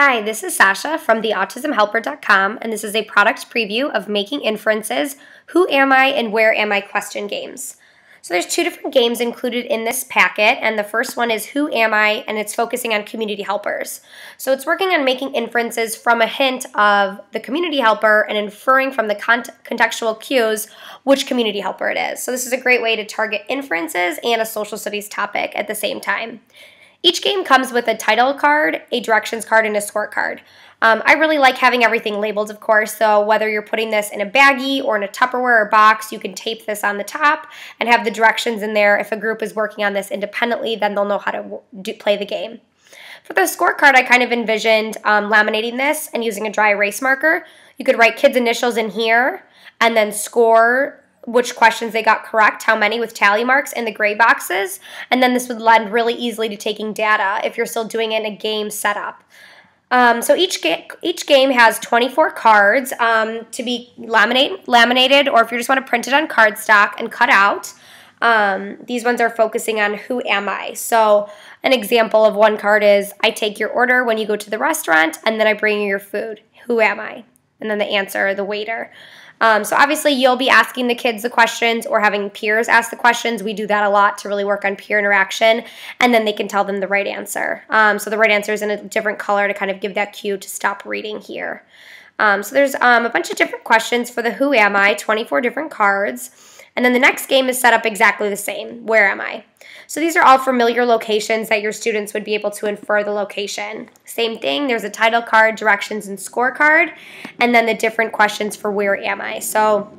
Hi, this is Sasha from theautismhelper.com, and this is a product preview of Making Inferences, Who Am I and Where Am I question games. So there's two different games included in this packet, and the first one is Who Am I, and it's focusing on community helpers. So it's working on making inferences from a hint of the community helper and inferring from the contextual cues which community helper it is. So this is a great way to target inferences and a social studies topic at the same time. Each game comes with a title card, a directions card, and a scorecard. I really like having everything labeled, of course, so whether you're putting this in a baggie or in a Tupperware or box, you can tape this on the top and have the directions in there. If a group is working on this independently, then they'll know how to play the game. For the scorecard, I kind of envisioned laminating this and using a dry erase marker. You could write kids' initials in here and then score which questions they got correct, how many, with tally marks in the gray boxes, and then this would lend really easily to taking data if you're still doing it in a game setup. So each game has 24 cards to be laminated, or if you just want to print it on cardstock and cut out. These ones are focusing on who am I. So an example of one card is, I take your order when you go to the restaurant, and then I bring you your food. Who am I? And then the answer, the waiter. So obviously you'll be asking the kids the questions or having peers ask the questions. We do that a lot to really work on peer interaction, and then they can tell them the right answer. So the right answer is in a different color to kind of give that cue to stop reading here. So there's a bunch of different questions for the who am I, 24 different cards. And then the next game is set up exactly the same, where am I? So these are all familiar locations that your students would be able to infer the location. Same thing, there's a title card, directions, and scorecard, and then the different questions for where am I. So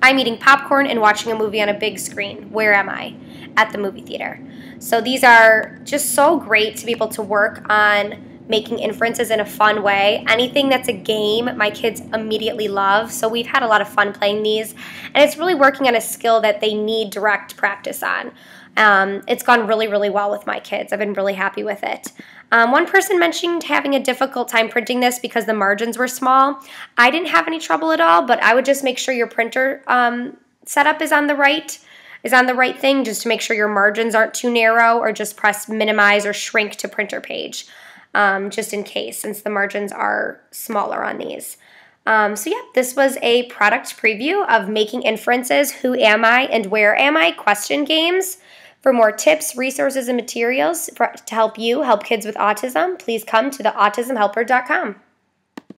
I'm eating popcorn and watching a movie on a big screen. Where am I? At the movie theater. So these are just so great to be able to work on making inferences in a fun way. Anything that's a game, my kids immediately love. So we've had a lot of fun playing these, and it's really working on a skill that they need direct practice on. It's gone really, really well with my kids. I've been really happy with it. One person mentioned having a difficult time printing this because the margins were small. I didn't have any trouble at all, but I would just make sure your printer setup is on the right thing, just to make sure your margins aren't too narrow, or just press minimize or shrink to printer page. Just in case, since the margins are smaller on these. So yeah, this was a product preview of Making Inferences, Who Am I and Where Am I question games. For more tips, resources, and materials to help you help kids with autism, please come to theautismhelper.com.